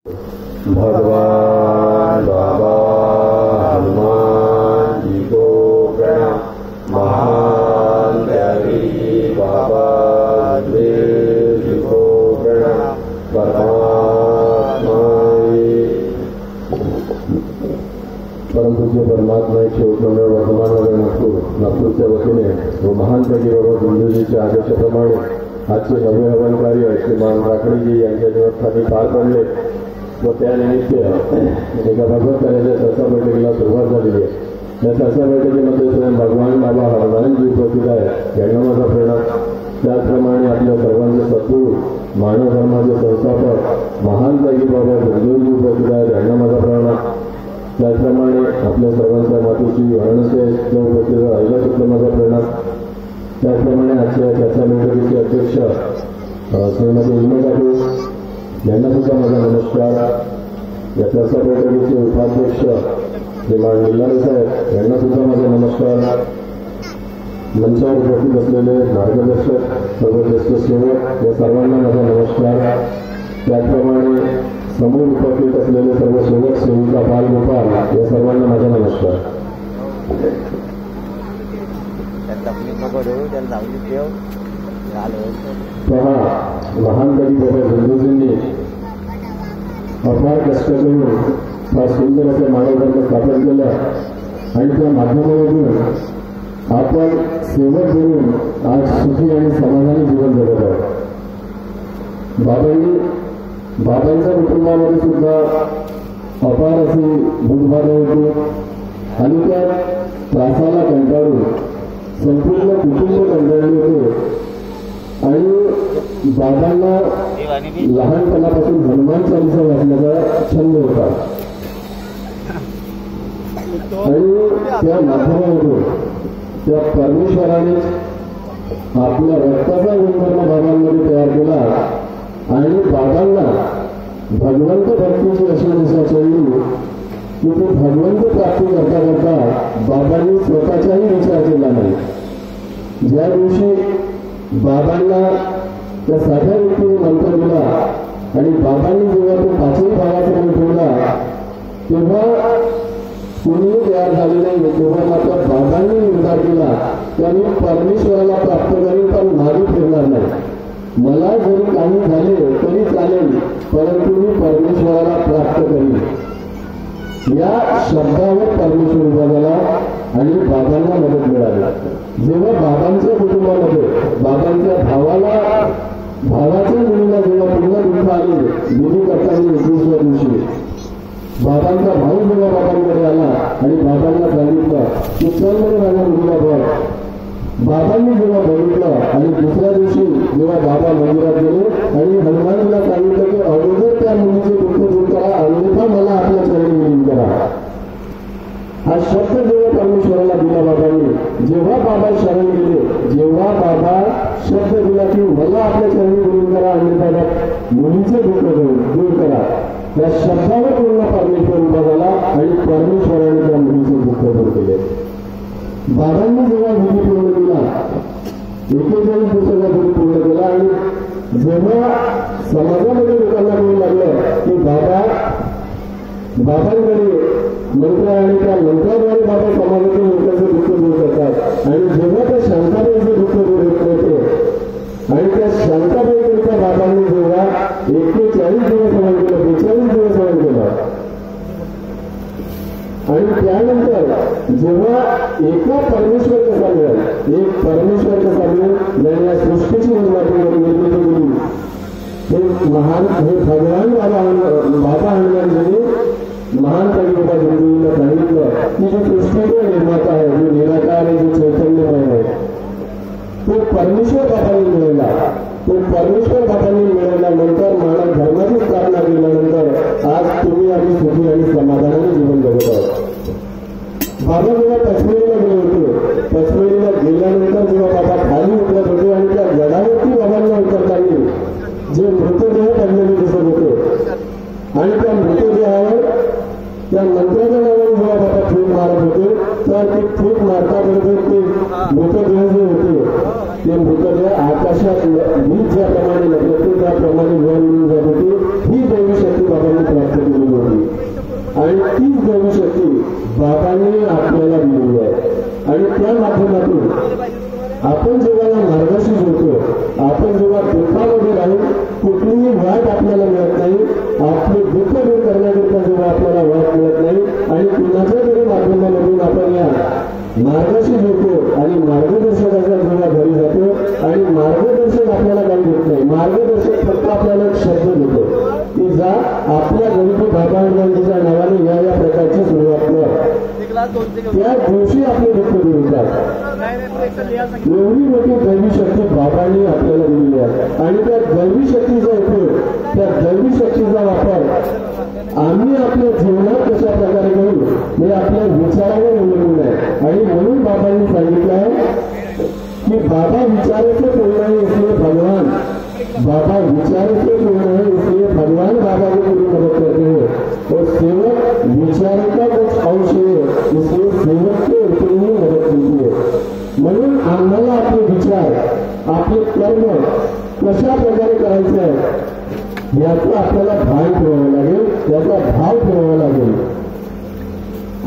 भगवान बाबा हनुमान जी को प्रणाम। महान त्यागी बाबा देव जी को प्रणाम। परमात्मा परमपूज्य परमात्मा एक शेवटनगर वर्तमाननगर नागपूरच्या वतीने व महान त्यागी बाबा गुंडूजीच्या आदेशाप्रमाणे आजचे नवे हवन कार्य श्रीमान राखडेजी यांच्या निवासस्थानी पार पडले व त्यानिमित्त एका भगवत कार्याच्या चर्चा बैठकीला सुरुवात झालेली आहे। या चर्चा बैठकीमध्ये स्वयं भगवान बाबा हनुमानजी उपस्थित आहे यांना माझा प्रणाम। त्याचप्रमाणे आपल्या सर्वांचे सद्गुरू मानव धर्माचे संस्थापक महान त्यागी बाबा गुंडूजी उपस्थित आहेत यांना माझा प्रणाम। त्याचप्रमाणे आपल्या सर्वांच्या मातुश्री अरणसे जो उपस्थित आईला सुद्धा माझा प्रणाम। त्याचप्रमाणे आजच्या चर्चा बैठकीचे अध्यक्ष श्रीमती उमा काकू यांना सुद्धा माझा नमस्कार। या चर्चा बैठकीचे उपाध्यक्ष श्रीमान निल्लारे साहेब यांना सुद्धा माझा नमस्कार। मंचावर उपस्थित असलेले मार्गदर्शक सर्वज्येष्ठ सेवक या सर्वांना माझा नमस्कार। त्याचप्रमाणे समोर उपस्थित असलेले सर्व सेवक सेविका बालगोपाल या सर्वांना माझा नमस्कार। पहा, महान त्यागी बाबा गुंडूजींनी अपार कष्ट करून फार सुंदर असे मानव धर्म स्थापन केला आणि त्या माध्यमामधून आपण सेवक बनून आज सुखी आणि समाधानी जीवन जगत आहोत। बाबांच्या कुटुंबामध्ये सुद्धा अपार अशी भूतभार होती आणि त्या त्रासाला कंटाळून संपूर्ण कुटुंब कंटाळले होते आणि बाबांना लहानपणापासून हनुमान चालीसा वाचण्याचा छंद होता आणि त्या माध्यमामधून त्या परमेश्वराने आपल्या रक्ताचा गुणधर्म बाबांमध्ये तयार केला आणि बाबांना भगवंत भक्तीची अशी दिशा चढली की ते भगवंत प्राप्ती करता करता बाबांनी स्वतःचाही विचार केला नाही। ज्या दिवशी बाबांना त्या साध्या व्यक्तीने मंत्र दिला आणि बाबांनी जेव्हा तो पाचही भावाचा मूळ ठेवला तेव्हा कुणीही तयार झाले नाही। तेव्हा मात्र बाबांनी निर्धार केला त्यांनी परमेश्वराला प्राप्त करेल पण मागे फिरणार नाही। मला जरी काही झाले तरी चालेल परंतु मी परमेश्वराला प्राप्त करीन या शब्दावर परमेश्वर उभा झाला आणि बाबांना मदत मिळाली। जेव्हा बाबांच्या कुटुंबामध्ये बाबांच्या भावाच्या मुलीला जेव्हा पुन्हा दुःख आले विधी करताना 21व्या दिवशी बाबांचा भाऊ जेव्हा बाबांकडे आला आणि बाबांना सांगितलं की चल म्हणून माझ्या मुलीला बघ। बाबांनी जेव्हा बघितलं आणि दुसऱ्या दिवशी जेव्हा बाबा मंदिरात गेले आणि हनुमानजीला सांगितलं की अगोदर त्या मुलीचे दुःख दूर करा अन्यथा मला आपल्या चरणी विलीन करा। हा शब्द जेव्हा परमेश्वराला दिला बाबांनी, जेव्हा बाबा शरण गेले, जेव्हा बाबा शब्द दिला की मला आपल्या चरणी विलीन करा अन्यथा मुलीचे दुःख दूर करा, या शब्दावर पूर्ण परमेश्वर उभा झाला आणि परमेश्वराने त्या मुलीचे दुःख दूर केले। बाबांनी जेव्हा विधी पूर्ण केला 41 दिवसाचा विधी पूर्ण केला आणि जेव्हा समाजामध्ये लोकांना कळू लागलं की बाबांकडे मंत्र आणि त्या मंत्राद्वारे बाबा समाजातील लोकांचे दुःख दूर करतात आणि जेव्हा त्या शांताबाईचे दुःख दूर होते आणि त्या शांताबाईकरिता बाबांनी जेव्हा 41 दिवस सहन केलं, 42 दिवस सहन केलं आणि त्यानंतर जेव्हा एका परमेश्वर कसा मिळेल, एक परमेश्वर कसा मिळेल या सृष्टीची निर्मिती केली हे महान हे भगवान बाबा हनुमानजींनी महान त्यागी बाबा गुंडूजींना सांगितलं की जो सृष्टीचा निर्माता आहे, जो निराकार आहे, जो चैतन्यमय आहे तो परमेश्वर बाबांनी मिळवला। तो परमेश्वर बाबांनी मिळवल्यानंतर मानव धर्माची स्थापना केल्यानंतर आज तुम्ही आम्ही सुखी आणि समाधानाने जीवन जगत आहोत। बाबा जेव्हा पचमेरीला गेले होते, पचमेरीला गेल्यानंतर जेव्हा बाबा खाली उतरत होते आणि त्या गडावरती बाबांना उतरताना जे मृतदेह पडलेले दिसत होते आणि त्या मृतदेहावर त्या मंत्राच्या नावाने जेव्हा बाबा फूट मारत होते तर ते फूट मारताबरोबर ते मृतदेह जे होते ते मृतदेह आकाशात वीज ज्याप्रमाणे लगते त्याप्रमाणे वर जात होती। ही दैवी शक्ती बाबांनी माध्यमातून आपण जेव्हा या मार्गाशी जोडतो, आपण जेव्हा दुःखामध्ये राहून कुठलीही वाट आपल्याला मिळत नाही, आपले दुःख दूर करण्याकरिता जेव्हा आपल्याला वाट मिळत नाही आणि कुणाच्या तरी माध्यमामधून आपण या मार्गाशी जोडतो आणि मार्गदर्शकाच्या जेव्हा घरी जातो आणि मार्गदर्शक आपल्याला काही देत नाही, मार्गदर्शक फक्त आपल्याला एक शब्द देतो की जा आपल्या गणपती बाबा गांधीच्या नावाने या प्रकारची सुरुवात कर. त्या दिवशी आपले दुःख दूर होतात. एवढी मोठी दैवी शक्ती बाबांनी आपल्याला दिलेली आहे आणि त्या दैवी शक्तीचा उपयोग, त्या दैवी शक्तीचा वापर आम्ही आपल्या जीवनात कशा प्रकारे करू हे आपल्या विचारावर अवलंबून आहे. आणि म्हणून बाबांनी सांगितलं आहे की बाबा विचारों से पूर्ण है इसलिए भगवान, बाबा विचारों से पूर्ण है इसलिए भगवान बाबा को पूरी मदद करते हैं और सेवक विचारों का कुछ अंश है इसलिए सेवक को उतनी ही मदद मिलती है. म्हणून आम्हाला आपले विचार, आपले कर्म कशा प्रकारे करायचे आहे याचा आपल्याला भान ठेवावं लागेल, याचा भाव ठेवावा लागेल.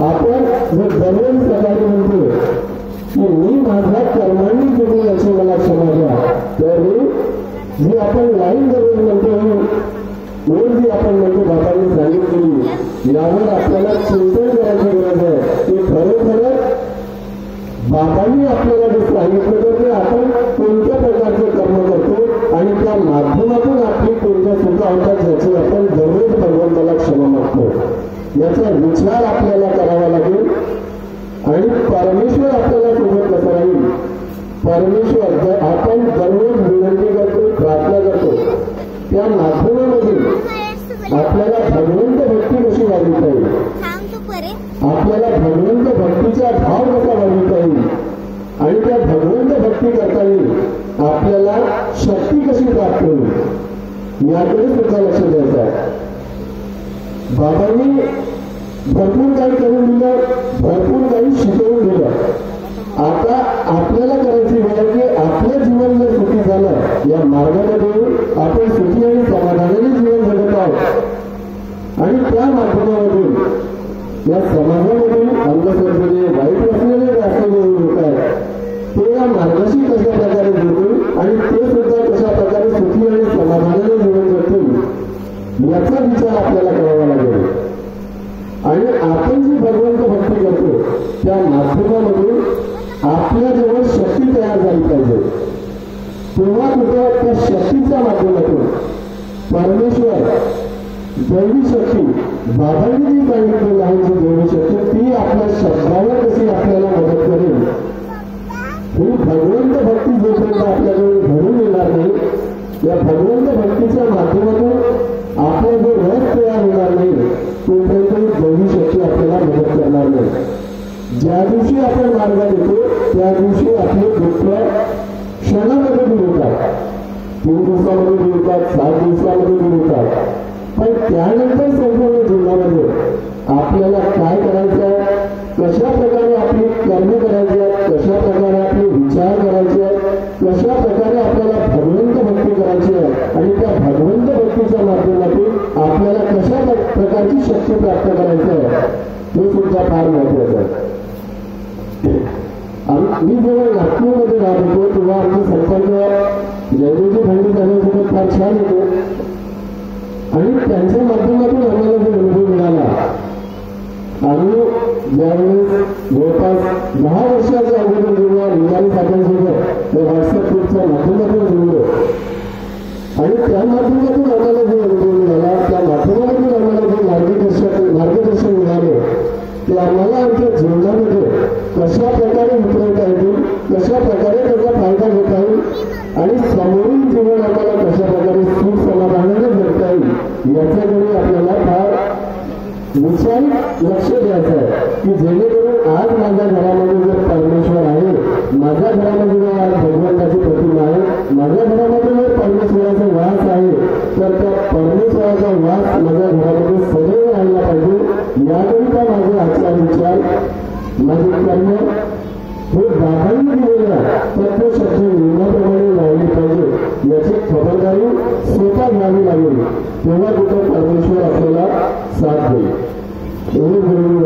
आपण जर दररोज सकाळी म्हणतो की मी माझ्या कर्मांनी केली याची मला क्षमा द्या, तर जी आपण लाईन दररोज म्हणतो, रोज जी आपण म्हणतो बाबांनी सांगितलेली, यावर आपल्याला चिंतन करायची गरज आहे की खरोखरच बाबांनी आपल्याला जे सांगितलं तर ते आपण कोणत्या प्रकारचे कर्म करतो आणि त्या माध्यमातून आपली कोणत्या चुका होतात ज्याची आपण दररोज भगवंताला क्षमा मागतो, याचा विचार आपल्याला करावा लागेल. आणि परमेश्वर आपल्याला सोबत कसं राहील, परमेश्वर आपण दररोज विनंती करतो, प्रार्थना करतो, त्या माध्यमामधून आपल्याला भगवंत भक्ती कशी वाढवता येईल, आपल्याला भगवंत भक्तीचा भाव कसा वाढवता येईल आणि त्या भगवंत भक्ती करता येईल, आपल्याला शक्ती कशी प्राप्त होईल याकडे सुद्धा लक्ष द्यायचं आहे. बाबांनी भरपूर काही करून दिलं, भरपूर काही शिकवून दिलं. आता आपल्याला करायची वेळ आहे की आपलं जीवन जर सुखी झालं, या मार्गामध्ये आपण सुखी आणि समाधानाने जीवन जगत आहोत आणि त्या माध्यमामधून या समाजामधून अंधश्रद्धेने वाईट असलेले असलेले लोक आहेत ते या मार्गाशी कशा प्रकारे जोडतील आणि ते सुद्धा कशा प्रकारे सुखी आणि समाधानाने जीवन जगतील याचा विचार आपल्याला करावा लागेल. आणि आपण जी भगवंत भक्ती करतो त्या माध्यमामधून आपल्या जवळ शक्ती तयार झाली पाहिजे. तेव्हा कुठं त्या शक्तीच्या माध्यमातून परमेश्वर दैवी शक्ती, बाबांनी जी सांगितलेली आहे जी दैवी शक्ती, ती आपल्या शब्दावर कशी आपल्याला मदत करेल, ही भगवंत भक्ती जोपर्यंत आपल्याजवळ घडून येणार नाही, या भगवंत भक्तीच्या माध्यमातून आपला जो रस तयार होणार नाही तोपर्यंत दैवी शक्ती आपल्याला मदत करणार नाही. ज्या दिवशी आपण मार्गात येतो त्या दिवशी आपले दुःख क्षणामध्ये दूर होतात, 3 दिवसामध्ये दूर होतात, 7 दिवसामध्ये दूर होतात. पण त्यानंतर संपूर्ण जीवनामध्ये आपल्याला काय करायचं आहे, कशा प्रकारे आपली कर्म करायची आहेत, कशा प्रकारे आपले विचार करायचे आहेत, कशा प्रकारे आपल्याला भगवंत भक्ती करायची आहे आणि त्या भगवंत भक्तीच्या माध्यमातून आपल्याला कशा प्रकारची शक्ती प्राप्त करायची आहे हे सुद्धा फार महत्वाचं आहे. मी जेव्हा नागपूरमध्ये राहत होतो तेव्हा आमचे संपर्क जयदेवजी भांडी साहेबांसोबत फार छान होतो आणि त्यांच्या माध्यमातून आम्हाला जो अनुभव मिळाला, आम्ही ज्यावेळेस जवळपास 10 वर्षाच्या अगोदर जेव्हा निघाली साहेबांसोबत व्हॉट्सअप ग्रुपच्या माध्यमातून जोडलो आणि त्या माध्यमातून आम्हाला जो अनुभव मिळाला, त्या माध्यमातून आम्हाला जे मार्गदर्शन मिळाले ते आम्हाला आमच्या जीवनामध्ये कशा प्रकारे उतरवता येतील, कशा प्रकारे त्याचा फायदा घेता येईल आणि समोरील जीवन आम्हाला कशा प्रकारे सुख समाधानाने जगता येईल याच्याकडे आपल्याला फार विचार लक्ष द्यायचं आहे की जेणेकरून आज माझ्या घरामध्ये जर परमेश्वर आहे, माझ्या घरामध्ये जर आज भगवंताची प्रतिमा आहे, माझ्या घरामध्ये जर परमेश्वराचा वास आहे तर त्या परमेश्वराचा वास माझ्या घरामध्ये सदैव राहिला पाहिजे. याकरिता माझे आचार विचार, माझे कर्म हे बाबांनी दिलेल्या तत्वशक्ती नियमाप्रमाणे लावली पाहिजे याची खबरदारी स्वतः घ्यावी लागेल. तेव्हा कुठं परमेश्वर आपल्याला साथ देईल. एवढे बोलून